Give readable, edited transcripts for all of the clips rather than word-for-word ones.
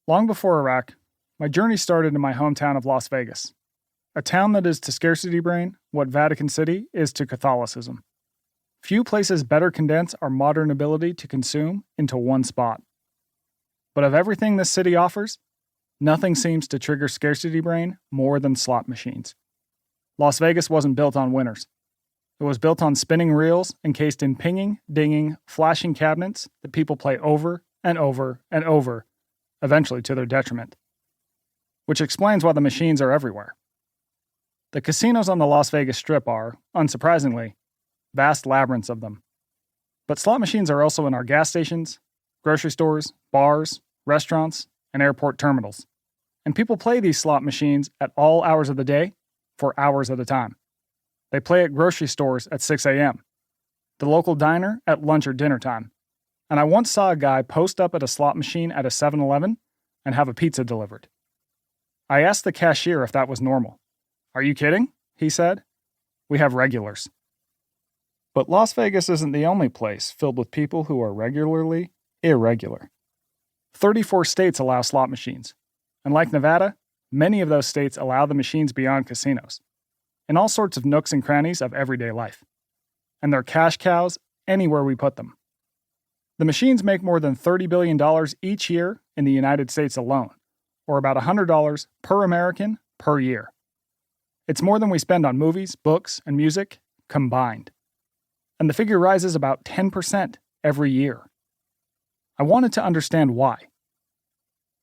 Long before Iraq, my journey started in my hometown of Las Vegas, a town that is to Scarcity brain what Vatican City is to Catholicism. Few places better condense our modern ability to consume into one spot. But of everything this city offers, nothing seems to trigger Scarcity brain more than slot machines. Las Vegas wasn't built on winners. It was built on spinning reels encased in pinging, dinging, flashing cabinets that people play over and over and over, eventually to their detriment. Which explains why the machines are everywhere. The casinos on the Las Vegas Strip are, unsurprisingly, vast labyrinths of them. But slot machines are also in our gas stations, grocery stores, bars, restaurants, and airport terminals. And people play these slot machines at all hours of the day for hours at a time. They play at grocery stores at 6 a.m., the local diner at lunch or dinner time. And I once saw a guy post up at a slot machine at a 7-Eleven and have a pizza delivered. I asked the cashier if that was normal. "Are you kidding?" he said. "We have regulars." But Las Vegas isn't the only place filled with people who are regularly irregular. 34 states allow slot machines, and like Nevada, many of those states allow the machines beyond casinos, in all sorts of nooks and crannies of everyday life. And they're cash cows anywhere we put them. The machines make more than $30 billion each year in the United States alone, or about $100 per American per year. It's more than we spend on movies, books, and music combined. And the figure rises about 10% every year. I wanted to understand why.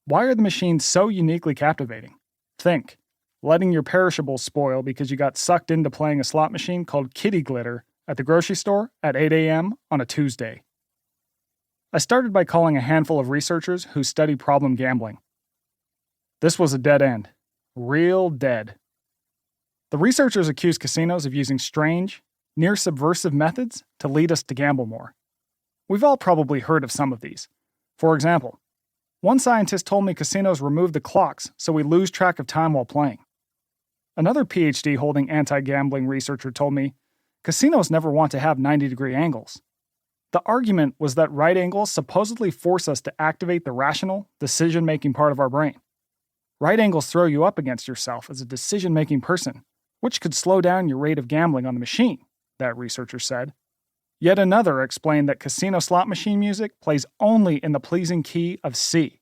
Why are the machines so uniquely captivating? Think, letting your perishables spoil because you got sucked into playing a slot machine called Kitty Glitter at the grocery store at 8 a.m. on a Tuesday. I started by calling a handful of researchers who study problem gambling. This was a dead end. Real dead. The researchers accused casinos of using strange, near subversive methods to lead us to gamble more. We've all probably heard of some of these. For example, one scientist told me casinos remove the clocks so we lose track of time while playing. Another PhD holding anti-gambling researcher told me casinos never want to have 90-degree angles. The argument was that right angles supposedly force us to activate the rational, decision-making part of our brain. Right angles throw you up against yourself as a decision-making person, which could slow down your rate of gambling on the machine, that researcher said. Yet another explained that casino slot machine music plays only in the pleasing key of C,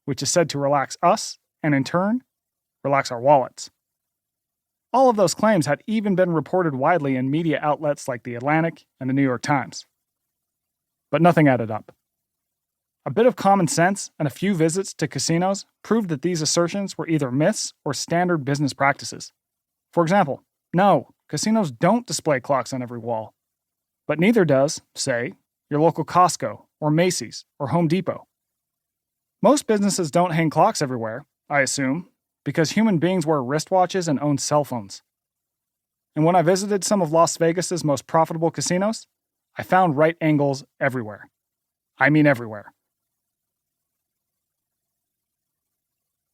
which is said to relax us, and in turn, relax our wallets. All of those claims had even been reported widely in media outlets like The Atlantic and the New York Times. But nothing added up. A bit of common sense and a few visits to casinos proved that these assertions were either myths or standard business practices. For example, no, casinos don't display clocks on every wall. But neither does, say, your local Costco or Macy's or Home Depot. Most businesses don't hang clocks everywhere, I assume, because human beings wear wristwatches and own cell phones. And when I visited some of Las Vegas's most profitable casinos, I found right angles everywhere. I mean everywhere.